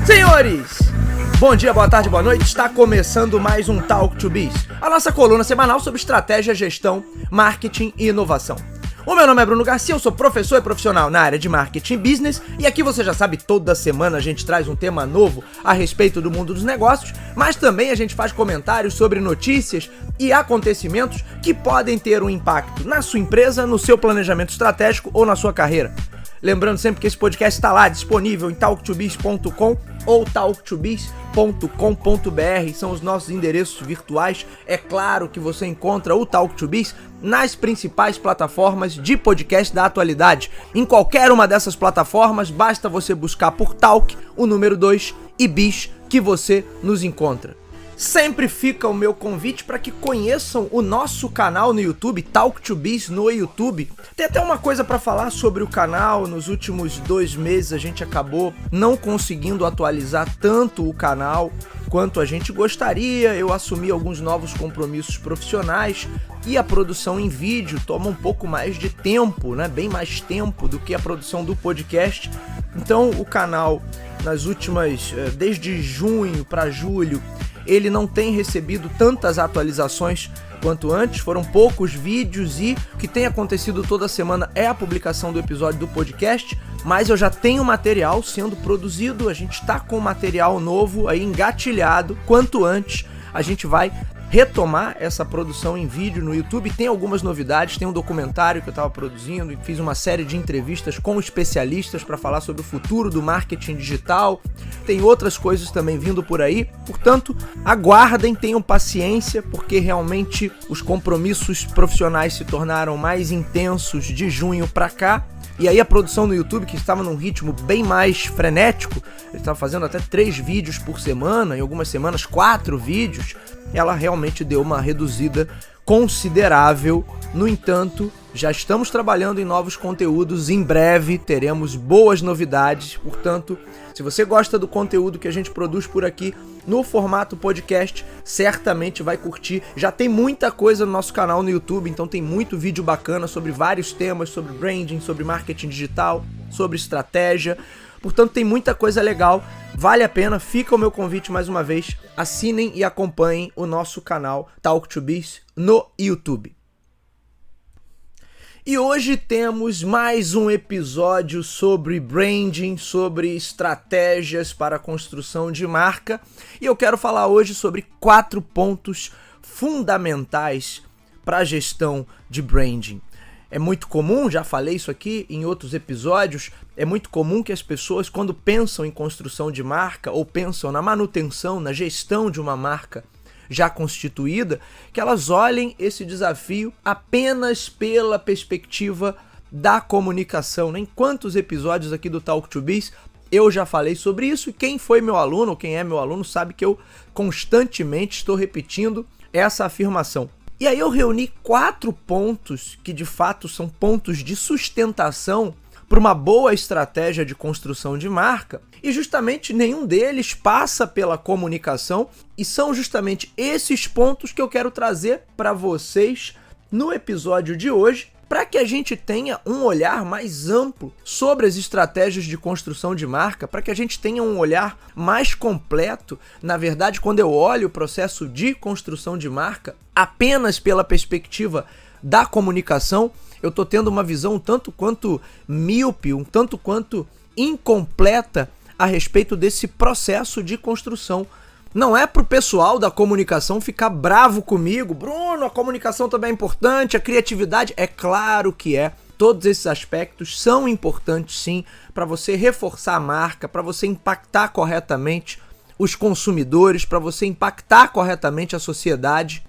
Senhores, bom dia, boa tarde, boa noite. Está começando mais um Talk to Biz, a nossa coluna semanal sobre estratégia, gestão, marketing e inovação. O meu nome é Bruno Garcia, eu sou professor e profissional na área de marketing e business, e aqui você já sabe, toda semana a gente traz um tema novo a respeito do mundo dos negócios, mas também a gente faz comentários sobre notícias e acontecimentos que podem ter um impacto na sua empresa, no seu planejamento estratégico ou na sua carreira. Lembrando sempre que esse podcast está lá disponível em talktobiz.com ou talktobiz.com.br, são os nossos endereços virtuais. É claro que você encontra o Talk to Biz nas principais plataformas de podcast da atualidade. Em qualquer uma dessas plataformas, basta você buscar por Talk, o número 2 e Biz, que você nos encontra. Sempre fica o meu convite para que conheçam o nosso canal no YouTube, Talk to Biz no YouTube. Tem até uma coisa para falar sobre o canal. Nos últimos 2 meses a gente acabou não conseguindo atualizar tanto o canal quanto a gente gostaria. Eu assumi alguns novos compromissos profissionais e a produção em vídeo toma um pouco mais de tempo, né? Bem mais tempo do que a produção do podcast. Então o canal, nas últimas, desde junho para julho, ele não tem recebido tantas atualizações quanto antes, foram poucos vídeos e o que tem acontecido toda semana é a publicação do episódio do podcast, mas eu já tenho material sendo produzido, a gente está com material novo aí engatilhado, quanto antes a gente vai retomar essa produção em vídeo no YouTube. Tem algumas novidades, tem um documentário que eu estava produzindo e fiz uma série de entrevistas com especialistas para falar sobre o futuro do marketing digital. Tem outras coisas também vindo por aí, portanto, aguardem, tenham paciência, porque realmente os compromissos profissionais se tornaram mais intensos de junho para cá. E aí a produção no YouTube, que estava num ritmo bem mais frenético, ele estava fazendo até 3 vídeos por semana, em algumas semanas 4 vídeos, ela realmente deu uma reduzida considerável. No entanto, já estamos trabalhando em novos conteúdos, em breve teremos boas novidades, portanto, se você gosta do conteúdo que a gente produz por aqui no formato podcast, certamente vai curtir. Já tem muita coisa no nosso canal no YouTube, então tem muito vídeo bacana sobre vários temas, sobre branding, sobre marketing digital, sobre estratégia. Portanto, tem muita coisa legal, vale a pena, fica o meu convite mais uma vez, assinem e acompanhem o nosso canal Talk to Biz no YouTube. E hoje temos mais um episódio sobre branding, sobre estratégias para a construção de marca, e eu quero falar hoje sobre 4 pontos fundamentais para a gestão de branding. É muito comum, já falei isso aqui em outros episódios, é muito comum que as pessoas, quando pensam em construção de marca ou pensam na manutenção, na gestão de uma marca já constituída, que elas olhem esse desafio apenas pela perspectiva da comunicação. Em quantos episódios aqui do Talk to Biz eu já falei sobre isso, e quem foi meu aluno ou quem é meu aluno sabe que eu constantemente estou repetindo essa afirmação. E aí eu reuni 4 pontos que de fato são pontos de sustentação para uma boa estratégia de construção de marca, e justamente nenhum deles passa pela comunicação, e são justamente esses pontos que eu quero trazer para vocês no episódio de hoje, para que a gente tenha um olhar mais amplo sobre as estratégias de construção de marca, para que a gente tenha um olhar mais completo. Na verdade, quando eu olho o processo de construção de marca apenas pela perspectiva da comunicação, eu estou tendo uma visão um tanto quanto míope, um tanto quanto incompleta a respeito desse processo de construção. Não é para o pessoal da comunicação ficar bravo comigo. Bruno, a comunicação também é importante, a criatividade, é claro que é. Todos esses aspectos são importantes sim, para você reforçar a marca, para você impactar corretamente os consumidores, para você impactar corretamente a sociedade.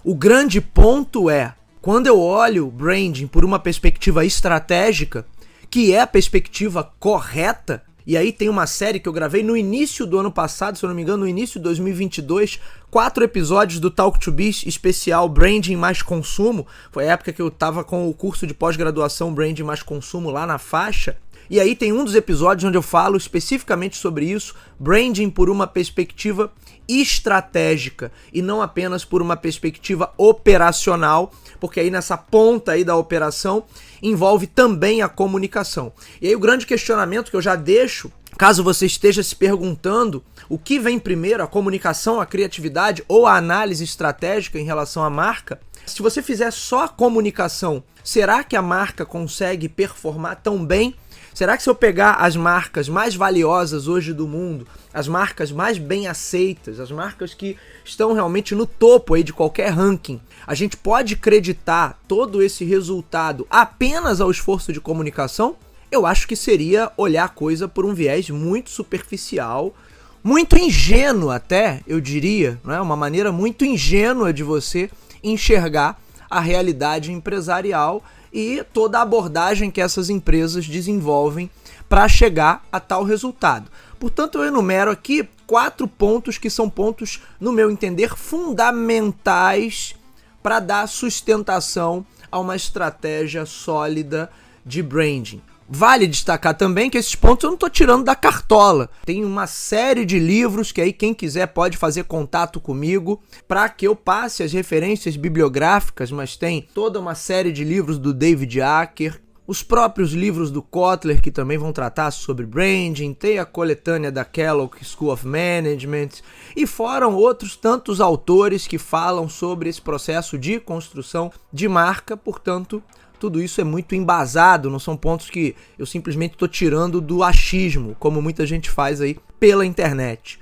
O grande ponto é, quando eu olho o branding por uma perspectiva estratégica, que é a perspectiva correta, e aí tem uma série que eu gravei no início do ano passado, se eu não me engano, no início de 2022, 4 episódios do Talk to Biz especial Branding mais Consumo. Foi a época que eu estava com o curso de pós-graduação Branding mais Consumo lá na faixa. E aí tem um dos episódios onde eu falo especificamente sobre isso, branding por uma perspectiva estratégica e não apenas por uma perspectiva operacional, porque aí nessa ponta aí da operação envolve também a comunicação. E aí o grande questionamento que eu já deixo, caso você esteja se perguntando o que vem primeiro, a comunicação, a criatividade ou a análise estratégica em relação à marca, se você fizer só a comunicação, será que a marca consegue performar tão bem? Será que se eu pegar as marcas mais valiosas hoje do mundo, as marcas mais bem aceitas, as marcas que estão realmente no topo aí de qualquer ranking, a gente pode acreditar todo esse resultado apenas ao esforço de comunicação? Eu acho que seria olhar a coisa por um viés muito superficial, muito ingênuo até, eu diria, não é? Uma maneira muito ingênua de você enxergar a realidade empresarial e toda a abordagem que essas empresas desenvolvem para chegar a tal resultado. Portanto, eu enumero aqui 4 pontos que são pontos, no meu entender, fundamentais para dar sustentação a uma estratégia sólida de branding. Vale destacar também que esses pontos eu não estou tirando da cartola. Tem uma série de livros que aí quem quiser pode fazer contato comigo para que eu passe as referências bibliográficas, mas tem toda uma série de livros do David Acker, os próprios livros do Kotler que também vão tratar sobre branding, tem a coletânea da Kellogg School of Management e foram outros tantos autores que falam sobre esse processo de construção de marca, portanto, tudo isso é muito embasado, não são pontos que eu simplesmente estou tirando do achismo, como muita gente faz aí pela internet.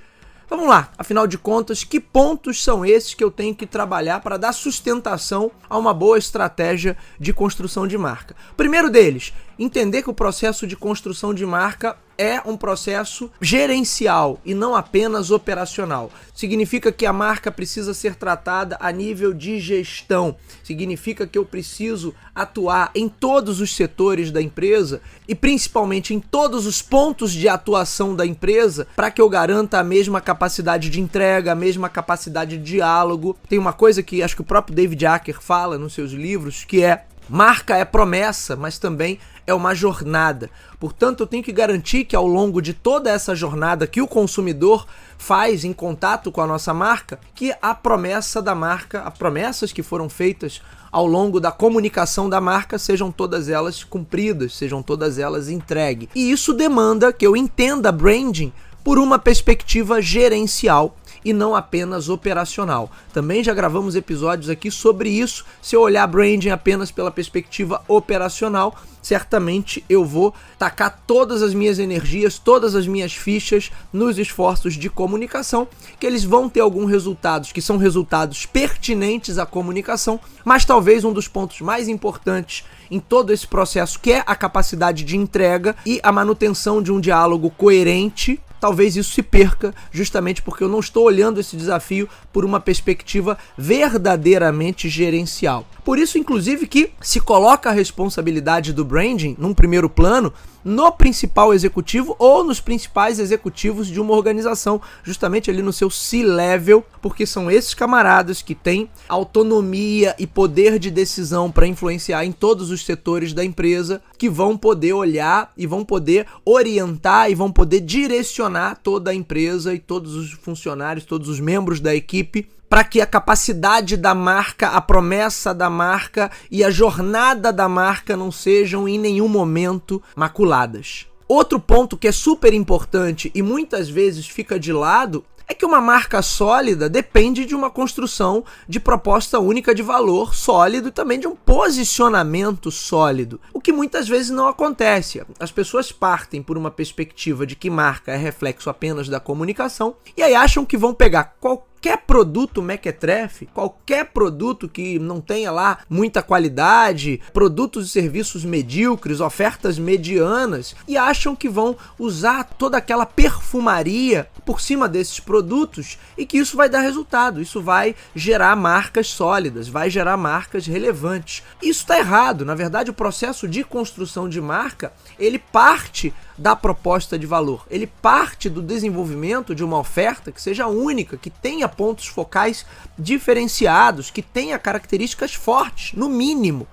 Vamos lá, afinal de contas, que pontos são esses que eu tenho que trabalhar para dar sustentação a uma boa estratégia de construção de marca? Primeiro deles, entender que o processo de construção de marca é um processo gerencial e não apenas operacional. Significa que a marca precisa ser tratada a nível de gestão. Significa que eu preciso atuar em todos os setores da empresa e principalmente em todos os pontos de atuação da empresa para que eu garanta a mesma capacidade de entrega, a mesma capacidade de diálogo. Tem uma coisa que acho que o próprio David Acker fala nos seus livros, que é: marca é promessa, mas também é uma jornada. Portanto, eu tenho que garantir que ao longo de toda essa jornada que o consumidor faz em contato com a nossa marca, que a promessa da marca, as promessas que foram feitas ao longo da comunicação da marca, sejam todas elas cumpridas, sejam todas elas entregues. E isso demanda que eu entenda branding por uma perspectiva gerencial e não apenas operacional. Também já gravamos episódios aqui sobre isso. Se eu olhar branding apenas pela perspectiva operacional, certamente eu vou tacar todas as minhas energias, todas as minhas fichas nos esforços de comunicação, que eles vão ter alguns resultados que são resultados pertinentes à comunicação, mas talvez um dos pontos mais importantes em todo esse processo, que é a capacidade de entrega e a manutenção de um diálogo coerente, talvez isso se perca justamente porque eu não estou olhando esse desafio por uma perspectiva verdadeiramente gerencial. Por isso, inclusive, que se coloca a responsabilidade do branding num primeiro plano no principal executivo ou nos principais executivos de uma organização, justamente ali no seu C-level, porque são esses camaradas que têm autonomia e poder de decisão para influenciar em todos os setores da empresa, que vão poder olhar e vão poder orientar e vão poder direcionar toda a empresa e todos os funcionários, todos os membros da equipe, para que a capacidade da marca, a promessa da marca e a jornada da marca não sejam em nenhum momento maculadas. Outro ponto que é super importante e muitas vezes fica de lado é que uma marca sólida depende de uma construção de proposta única de valor sólido e também de um posicionamento sólido, o que muitas vezes não acontece. As pessoas partem por uma perspectiva de que marca é reflexo apenas da comunicação e aí acham que vão pegar qualquer produto mequetrefe, qualquer produto que não tenha lá muita qualidade, produtos e serviços medíocres, ofertas medianas, e acham que vão usar toda aquela perfumaria por cima desses produtos e que isso vai dar resultado, isso vai gerar marcas sólidas, vai gerar marcas relevantes. Isso está errado. Na verdade, o processo de construção de marca, ele parte da proposta de valor. Ele parte do desenvolvimento de uma oferta que seja única, que tenha pontos focais diferenciados, que tenha características fortes, no mínimo,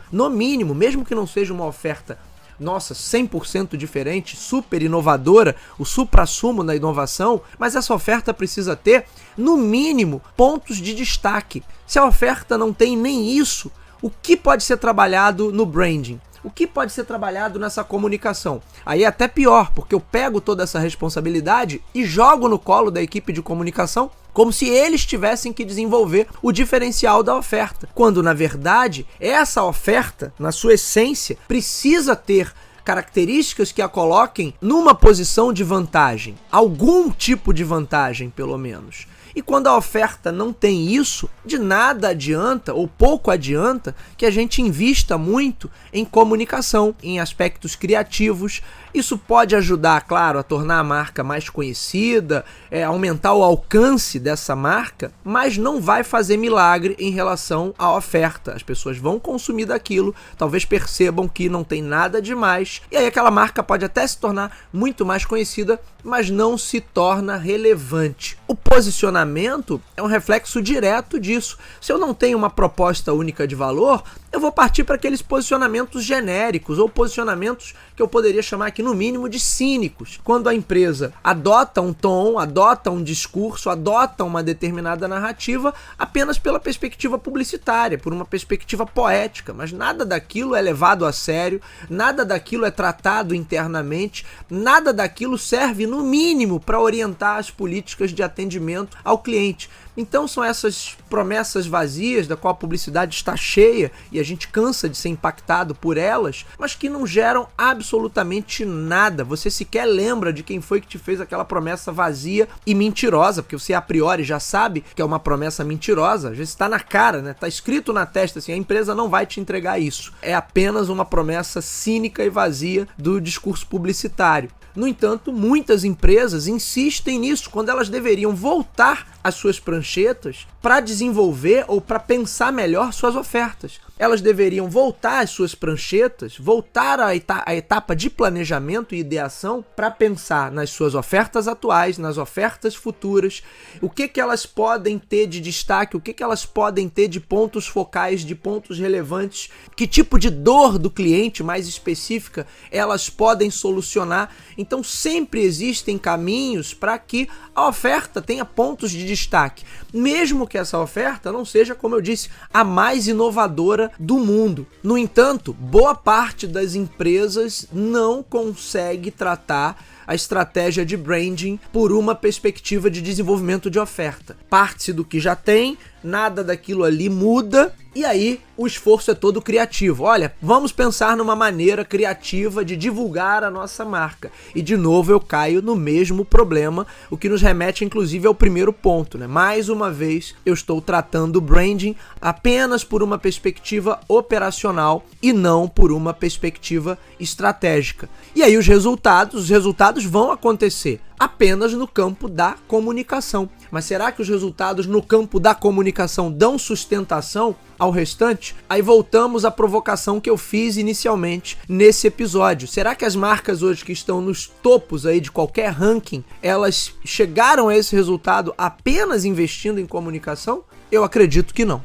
mesmo que não seja uma oferta nossa, 100% diferente, super inovadora, o suprassumo da inovação, mas essa oferta precisa ter, no mínimo, pontos de destaque. Se a oferta não tem nem isso, o que pode ser trabalhado no branding? O que pode ser trabalhado nessa comunicação? Aí é até pior, porque eu pego toda essa responsabilidade e jogo no colo da equipe de comunicação como se eles tivessem que desenvolver o diferencial da oferta. Quando, na verdade, essa oferta, na sua essência, precisa ter características que a coloquem numa posição de vantagem. Algum tipo de vantagem, pelo menos. E quando a oferta não tem isso, de nada adianta, ou pouco adianta, que a gente invista muito em comunicação, em aspectos criativos. Isso pode ajudar, claro, a tornar a marca mais conhecida, aumentar o alcance dessa marca, mas não vai fazer milagre em relação à oferta. As pessoas vão consumir daquilo, talvez percebam que não tem nada demais, e aí aquela marca pode até se tornar muito mais conhecida, mas não se torna relevante. O posicionamento é um reflexo direto disso. Se eu não tenho uma proposta única de valor, eu vou partir para aqueles posicionamentos genéricos ou posicionamentos que eu poderia chamar aqui no mínimo de cínicos. Quando a empresa adota um tom, adota um discurso, adota uma determinada narrativa apenas pela perspectiva publicitária, por uma perspectiva poética, mas nada daquilo é levado a sério, nada daquilo é tratado internamente, nada daquilo serve no mínimo para orientar as políticas de atendimento ao cliente. Então são essas promessas vazias da qual a publicidade está cheia e a gente cansa de ser impactado por elas, mas que não geram absolutamente nada. Você sequer lembra de quem foi que te fez aquela promessa vazia e mentirosa, porque você a priori já sabe que é uma promessa mentirosa, às vezes está na cara, né? Está escrito na testa assim, a empresa não vai te entregar isso. É apenas uma promessa cínica e vazia do discurso publicitário. No entanto, muitas empresas insistem nisso, quando elas deveriam voltar às suas pranchetas para desenvolver ou para pensar melhor suas ofertas. Elas deveriam voltar às suas pranchetas, voltar à etapa de planejamento e ideação para pensar nas suas ofertas atuais, nas ofertas futuras, o que elas podem ter de destaque, o que elas podem ter de pontos focais, de pontos relevantes, que tipo de dor do cliente mais específica elas podem solucionar. Então sempre existem caminhos para que a oferta tenha pontos de destaque, mesmo que essa oferta não seja, como eu disse, a mais inovadora do mundo. No entanto, boa parte das empresas não consegue tratar a estratégia de branding por uma perspectiva de desenvolvimento de oferta. Parte-se do que já tem, nada daquilo ali muda, e aí o esforço é todo criativo. Olha, vamos pensar numa maneira criativa de divulgar a nossa marca. E de novo eu caio no mesmo problema, o que nos remete inclusive ao primeiro ponto, né? Mais uma vez eu estou tratando o branding apenas por uma perspectiva operacional e não por uma perspectiva estratégica. E aí os resultados vão acontecer apenas no campo da comunicação. Mas será que os resultados no campo da comunicação dão sustentação ao restante? Aí voltamos à provocação que eu fiz inicialmente nesse episódio. Será que as marcas hoje que estão nos topos aí de qualquer ranking, elas chegaram a esse resultado apenas investindo em comunicação? Eu acredito que não.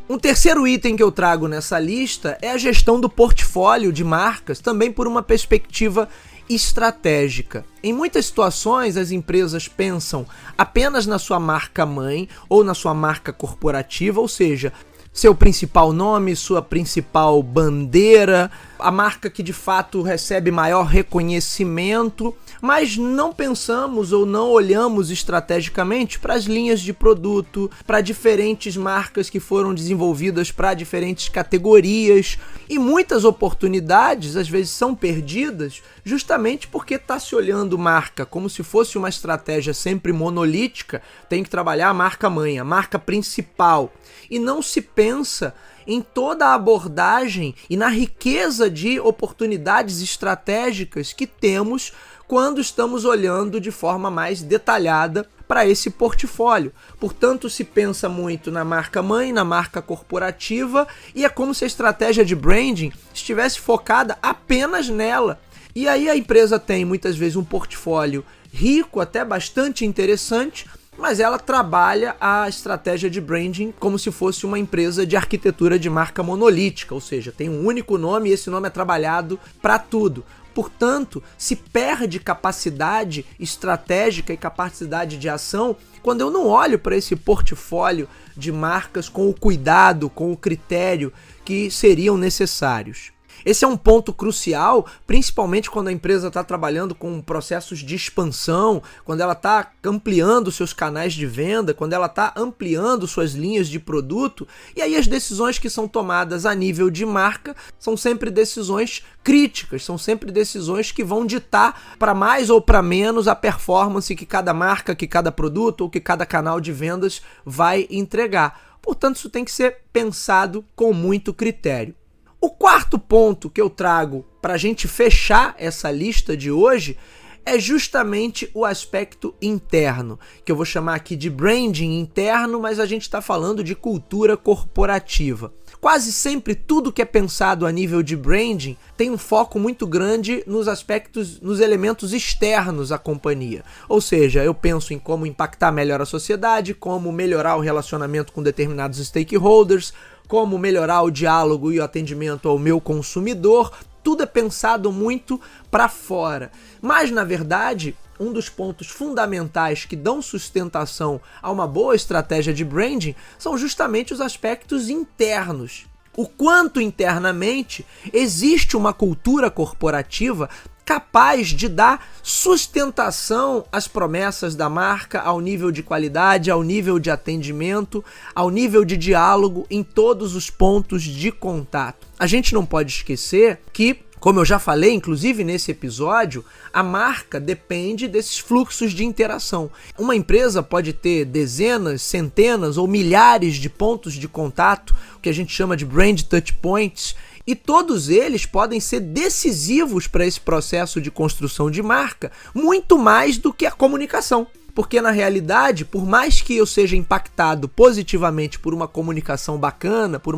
Um terceiro item que eu trago nessa lista é a gestão do portfólio de marcas, também por uma perspectiva estratégica. Em muitas situações, as empresas pensam apenas na sua marca mãe ou na sua marca corporativa, ou seja, seu principal nome, sua principal bandeira, a marca que de fato recebe maior reconhecimento, mas não pensamos ou não olhamos estrategicamente para as linhas de produto, para diferentes marcas que foram desenvolvidas para diferentes categorias, e muitas oportunidades às vezes são perdidas justamente porque está se olhando marca como se fosse uma estratégia sempre monolítica, tem que trabalhar a marca mãe, a marca principal, e não se pensa em toda a abordagem e na riqueza de oportunidades estratégicas que temos quando estamos olhando de forma mais detalhada para esse portfólio. Portanto, se pensa muito na marca mãe, na marca corporativa, e é como se a estratégia de branding estivesse focada apenas nela. E aí a empresa tem muitas vezes um portfólio rico, até bastante interessante, mas ela trabalha a estratégia de branding como se fosse uma empresa de arquitetura de marca monolítica, ou seja, tem um único nome e esse nome é trabalhado para tudo. Portanto, se perde capacidade estratégica e capacidade de ação quando eu não olho para esse portfólio de marcas com o cuidado, com o critério que seriam necessários. Esse é um ponto crucial, principalmente quando a empresa está trabalhando com processos de expansão, quando ela está ampliando seus canais de venda, quando ela está ampliando suas linhas de produto. E aí as decisões que são tomadas a nível de marca são sempre decisões críticas, são sempre decisões que vão ditar para mais ou para menos a performance que cada marca, que cada produto ou que cada canal de vendas vai entregar. Portanto, isso tem que ser pensado com muito critério. O quarto ponto que eu trago para a gente fechar essa lista de hoje é justamente o aspecto interno, que eu vou chamar aqui de branding interno, mas a gente está falando de cultura corporativa. Quase sempre tudo que é pensado a nível de branding tem um foco muito grande nos aspectos, nos elementos externos à companhia. Ou seja, eu penso em como impactar melhor a sociedade, como melhorar o relacionamento com determinados stakeholders, como melhorar o diálogo e o atendimento ao meu consumidor. Tudo é pensado muito para fora. Mas, na verdade, um dos pontos fundamentais que dão sustentação a uma boa estratégia de branding são justamente os aspectos internos. O quanto internamente existe uma cultura corporativa capaz de dar sustentação às promessas da marca ao nível de qualidade, ao nível de atendimento, ao nível de diálogo em todos os pontos de contato. A gente não pode esquecer que, como eu já falei, inclusive nesse episódio, a marca depende desses fluxos de interação. Uma empresa pode ter dezenas, centenas ou milhares de pontos de contato, o que a gente chama de brand touch points, e todos eles podem ser decisivos para esse processo de construção de marca, muito mais do que a comunicação. Porque na realidade, por mais que eu seja impactado positivamente por uma comunicação bacana, por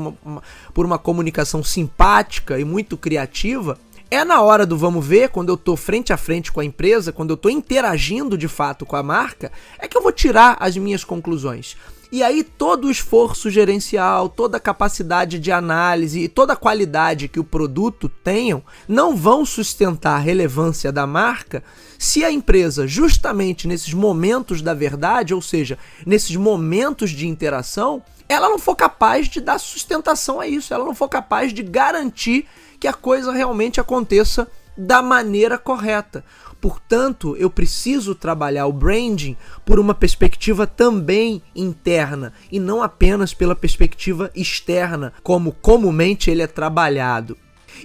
uma comunicação simpática e muito criativa, é na hora do vamos ver, quando eu estou frente a frente com a empresa, quando eu estou interagindo de fato com a marca, é que eu vou tirar as minhas conclusões. E aí todo o esforço gerencial, toda a capacidade de análise e toda a qualidade que o produto tenham não vão sustentar a relevância da marca se a empresa, justamente nesses momentos da verdade, ou seja, nesses momentos de interação, ela não for capaz de dar sustentação a isso, ela não for capaz de garantir que a coisa realmente aconteça da maneira correta. Portanto, eu preciso trabalhar o branding por uma perspectiva também interna e não apenas pela perspectiva externa, como comumente ele é trabalhado.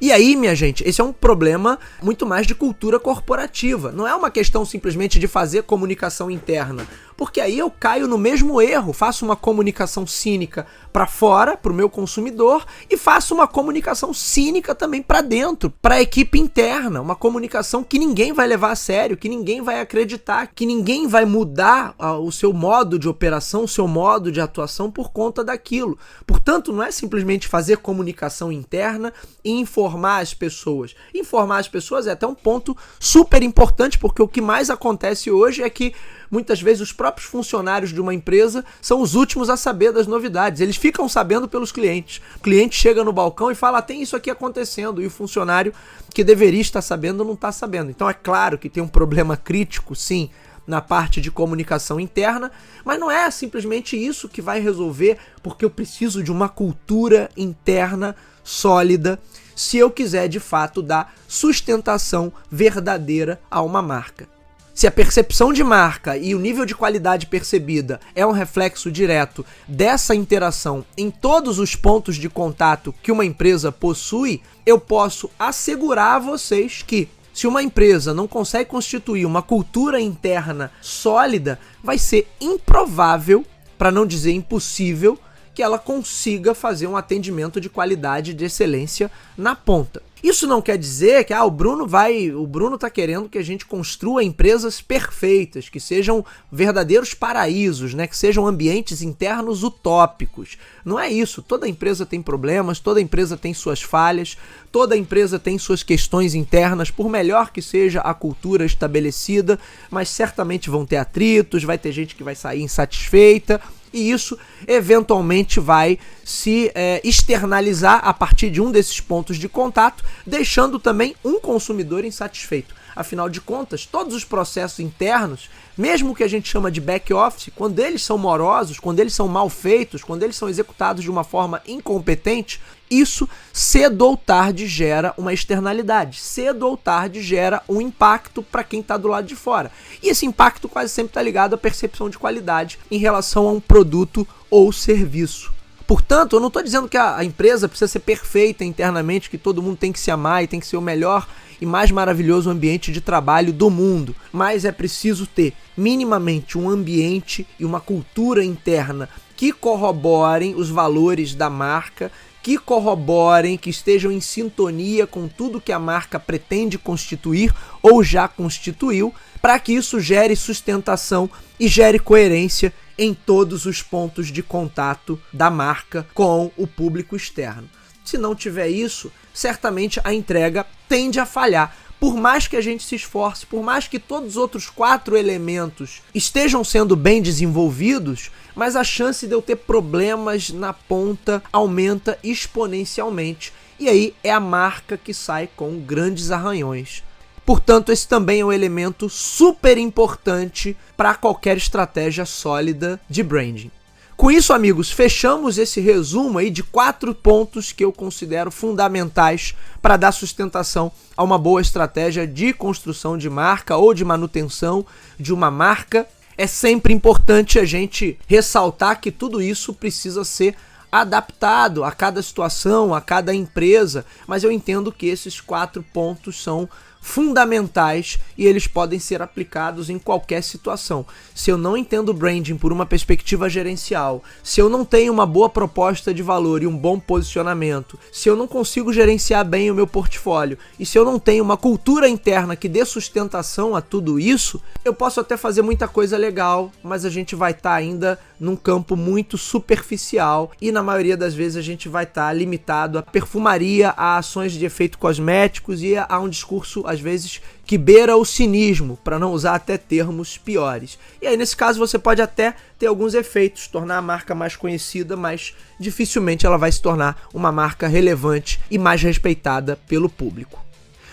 E aí, minha gente, esse é um problema muito mais de cultura corporativa. Não é uma questão simplesmente de fazer comunicação interna, porque aí eu caio no mesmo erro, faço uma comunicação cínica para fora, para o meu consumidor, e faço uma comunicação cínica também para dentro, para a equipe interna, uma comunicação que ninguém vai levar a sério, que ninguém vai acreditar, que ninguém vai mudar o seu modo de operação, o seu modo de atuação por conta daquilo. Portanto, não é simplesmente fazer comunicação interna e informar as pessoas. Informar as pessoas é até um ponto super importante, porque o que mais acontece hoje é que muitas vezes os próprios funcionários de uma empresa são os últimos a saber das novidades. Eles ficam sabendo pelos clientes. O cliente chega no balcão e fala, tem isso aqui acontecendo, e o funcionário que deveria estar sabendo não está sabendo. Então é claro que tem um problema crítico, sim, na parte de comunicação interna, mas não é simplesmente isso que vai resolver, porque eu preciso de uma cultura interna sólida se eu quiser de fato dar sustentação verdadeira a uma marca. Se a percepção de marca e o nível de qualidade percebida é um reflexo direto dessa interação em todos os pontos de contato que uma empresa possui, eu posso assegurar a vocês que, se uma empresa não consegue constituir uma cultura interna sólida, vai ser improvável, para não dizer impossível, que ela consiga fazer um atendimento de qualidade e de excelência na ponta. Isso não quer dizer que o Bruno tá querendo que a gente construa empresas perfeitas, que sejam verdadeiros paraísos, né? Que sejam ambientes internos utópicos. Não é isso. Toda empresa tem problemas, toda empresa tem suas falhas, toda empresa tem suas questões internas, por melhor que seja a cultura estabelecida, mas certamente vão ter atritos, vai ter gente que vai sair insatisfeita, e isso eventualmente vai se externalizar a partir de um desses pontos de contato, deixando também um consumidor insatisfeito. Afinal de contas, todos os processos internos, mesmo que a gente chama de back-office, quando eles são morosos, quando eles são mal feitos, quando eles são executados de uma forma incompetente, isso cedo ou tarde gera uma externalidade, cedo ou tarde gera um impacto para quem está do lado de fora. E esse impacto quase sempre está ligado à percepção de qualidade em relação a um produto ou serviço. Portanto, eu não estou dizendo que a empresa precisa ser perfeita internamente, que todo mundo tem que se amar e tem que ser o melhor e mais maravilhoso ambiente de trabalho do mundo, mas é preciso ter minimamente um ambiente e uma cultura interna que corroborem os valores da marca, que corroborem, que estejam em sintonia com tudo que a marca pretende constituir ou já constituiu, para que isso gere sustentação e gere coerência em todos os pontos de contato da marca com o público externo. Se não tiver isso, certamente a entrega tende a falhar. Por mais que a gente se esforce, por mais que todos os outros 4 elementos estejam sendo bem desenvolvidos, mas a chance de eu ter problemas na ponta aumenta exponencialmente. E aí é a marca que sai com grandes arranhões. Portanto, esse também é um elemento super importante para qualquer estratégia sólida de branding. Com isso, amigos, fechamos esse resumo aí de 4 pontos que eu considero fundamentais para dar sustentação a uma boa estratégia de construção de marca ou de manutenção de uma marca. É sempre importante a gente ressaltar que tudo isso precisa ser adaptado a cada situação, a cada empresa, mas eu entendo que esses 4 pontos são fundamentais e eles podem ser aplicados em qualquer situação. Se eu não entendo branding por uma perspectiva gerencial, se eu não tenho uma boa proposta de valor e um bom posicionamento, se eu não consigo gerenciar bem o meu portfólio e se eu não tenho uma cultura interna que dê sustentação a tudo isso, eu posso até fazer muita coisa legal, mas a gente vai estar ainda num campo muito superficial e na maioria das vezes a gente vai estar limitado à perfumaria, a ações de efeito cosméticos e a um discurso às vezes que beira o cinismo, para não usar até termos piores. E aí nesse caso você pode até ter alguns efeitos, tornar a marca mais conhecida, mas dificilmente ela vai se tornar uma marca relevante e mais respeitada pelo público.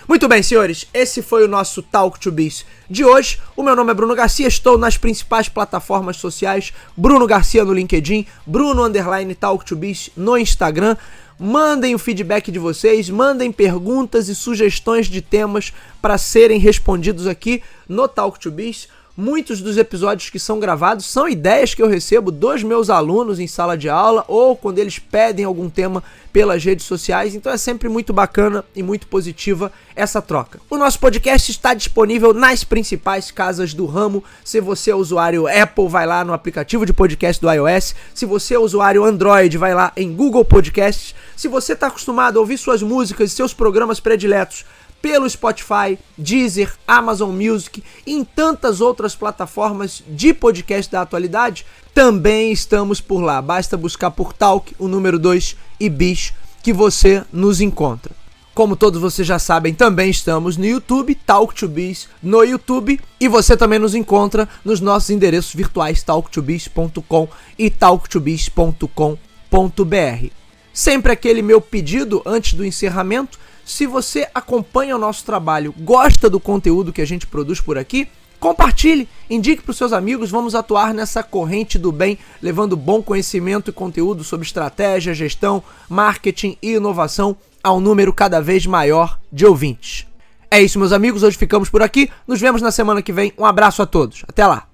Muito bem, senhores, esse foi o nosso Talk to Biz de hoje. O meu nome é Bruno Garcia, estou nas principais plataformas sociais, Bruno Garcia no LinkedIn, Bruno_Talk to Biz no Instagram. Mandem o feedback de vocês, mandem perguntas e sugestões de temas para serem respondidos aqui no Talk to Biz. Muitos dos episódios que são gravados são ideias que eu recebo dos meus alunos em sala de aula ou quando eles pedem algum tema pelas redes sociais, então é sempre muito bacana e muito positiva essa troca. O nosso podcast está disponível nas principais casas do ramo. Se você é usuário Apple, vai lá no aplicativo de podcast do iOS. Se você é usuário Android, vai lá em Google Podcasts. Se você está acostumado a ouvir suas músicas e seus programas prediletos pelo Spotify, Deezer, Amazon Music e em tantas outras plataformas de podcast da atualidade, também estamos por lá. Basta buscar por Talk, o número 2 e Biz, que você nos encontra. Como todos vocês já sabem, também estamos no YouTube, Talk to Biz no YouTube, e você também nos encontra nos nossos endereços virtuais talktobiz.com e talktobiz.com.br. Sempre aquele meu pedido antes do encerramento: se você acompanha o nosso trabalho, gosta do conteúdo que a gente produz por aqui, compartilhe, indique para os seus amigos. Vamos atuar nessa corrente do bem, levando bom conhecimento e conteúdo sobre estratégia, gestão, marketing e inovação a um número cada vez maior de ouvintes. É isso, meus amigos, hoje ficamos por aqui, nos vemos na semana que vem, um abraço a todos, até lá!